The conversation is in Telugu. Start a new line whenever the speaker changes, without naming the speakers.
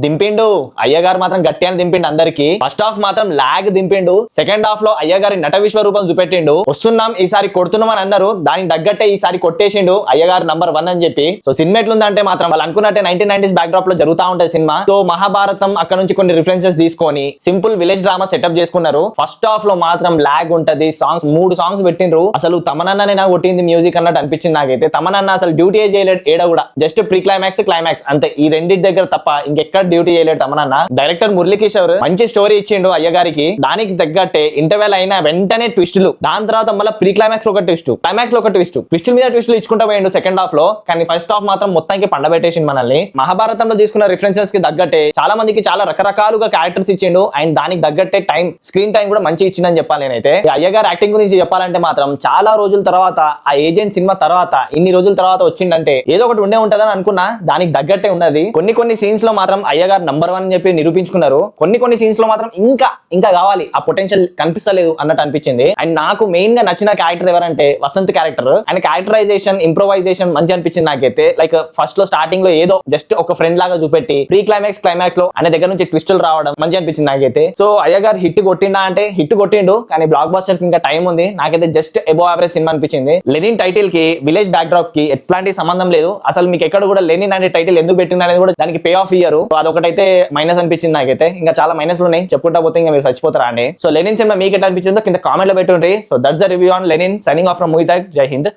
దింపిండు అయ్యగారు మాత్రం గట్టి అని దింపిండు అందరికి. ఫస్ట్ హాఫ్ మాత్రం లాగ్ దింపిండు. సెకండ్ హాఫ్ లో అయ్యగారి నట విశ్వరూపం చూపెట్టిండు. వస్తున్నాం ఈసారి కొడుతున్నాం అని అన్నారు, దానికి తగ్గట్టే ఈసారి కొట్టేసిండు అయ్యగారు నంబర్ 1 అని చెప్పి. సో సినిమా ఎట్లుందంటే మాత్రం వాళ్ళు అనుకున్నట్టే 1990s బ్యాక్ డ్రాప్ లో జరుగుతా ఉంటది సినిమా. సో మహాభారతం అక్కడ నుంచి కొన్ని రిఫరెన్సెస్ తీసుకొని సింపుల్ విలేజ్ డ్రామా సెటప్ చేసుకున్నారు. ఫస్ట్ హాఫ్ లో మాత్రం లాగ్ ఉంటది. సాంగ్స్ 3 సాంగ్స్ పెట్టిండ్రు. అసలు తమనన్ననే నాకు కొట్టింది మ్యూజిక్ అన్నట్టు అనిపించింది నాకైతే. తమనన్న అసలు డ్యూటీ చేయలేడు ఏడ కూడా, జస్ట్ ప్రీ క్లైమాక్స్ క్లైమాక్స్ అంతే. ఈ రెండింటి దగ్గర తప్ప ఇంకెక్కడ డ్యూటీ చేయలేడు తమనన్న. డైరెక్టర్ మురళీకిషోర్ మంచి స్టోరీ ఇచ్చిండు అయ్యగారికి. దానికి తగ్గట్టే ఇంటర్వెల్ అయిన వెంటనే ట్విస్టులు, దాని తర్వాత మళ్ళీ ప్రీ క్లైమాక్స్ ఒక ట్విస్ట్, క్లైమాక్స్ లో ఒక ట్విస్ట్, ట్విస్టుల మీద ట్విస్టులు ఇచ్చుకుంటా పోయిండు సెకండ్ హాఫ్ లో. కానీ ఫస్ట్ హాఫ్ మాత్రం మొత్తానికి పండబెట్టేసింది మనల్ని. మహాభారతంలో తీసుకున్న రిఫరెన్సెస్ కి తగ్గట్టే చాలా మందికి చాలా రకరకాలుగా క్యారెక్టర్స్ ఇచ్చిండు. అండ్ దానికి తగ్గట్టే స్క్రీన్ టైం కూడా మంచి ఇచ్చిందని చెప్పాలి నేనైతే. అయ్యగారు యాక్టింగ్ గురించి చెప్పాలంటే మాత్రం చాలా రోజుల తర్వాత ఆ ఏజెంట్ సినిమా తర్వాత ఇన్ని రోజుల తర్వాత వచ్చిందంటే ఏదో ఒకటి ఉండే ఉంటదని అనుకున్నా, దానికి తగ్గట్టే ఉన్నది. కొన్ని సీన్స్ లో మాత్రం అయ్యగారు నంబర్ 1 అని చెప్పి నిరూపించుకున్నారు. కొన్ని సీన్స్ లో మాత్రం ఇంకా కావాలి, ఆ పొటెన్షియల్ కనిపిస్తలేదు అన్నట్టు అనిపించింది. అండ్ నాకు మెయిన్ గా నచ్చిన క్యారెక్టర్ ఎవరంటే Vasanth character. And characterization improvisation మంచి అనిపించింది నాకైతే. లైక్ ఫస్ట్ లో స్టార్టింగ్ లో ఏదో జస్ట్ ఒక ఫ్రెండ్ లాగా చూపెట్టి ప్రీ క్లైమాక్స్ లో అనే దగ్గర నుంచి ట్విస్టులు రావడం మంచి అనిపించింది నాకైతే. సో అయ్యగారు హిట్ కొట్టిండా అంటే హిట్ కొట్టిండు, కానీ బ్లాక్ బస్టర్ కి ఇంకా టైం ఉంది. నాకైతే జస్ట్ అబోవ్ యావరేజ్ సినిమా అనిపించింది. లెనిన్ టైటిల్ కి విలేజ్ బ్యాక్ డ్రాప్ కి ఎట్లాంటి సంబంధం లేదు. అసలు మీకు ఎక్కడ కూడా లెనిన్ అనే టైటిల్ ఎందుకు పెట్టింది అనేది కూడా దానికి పే ఆఫ్ ఇయ్యరు. అదొకటైతే మైనస్ అనిపించింది నాకైతే. ఇంకా చాలా మైనస్లు ఉన్నాయి, చెప్పుకుంటా పోతే ఇంకా మీరు చచ్చిపోతారా అండి. సో లెనిన్ సినిమా మీకు ఎట్లా అనిపించిందో కింద కామెంట్ లో పెట్టుండ్రి. So that's the review on Lenin. Signing off from movie. Jai Hind.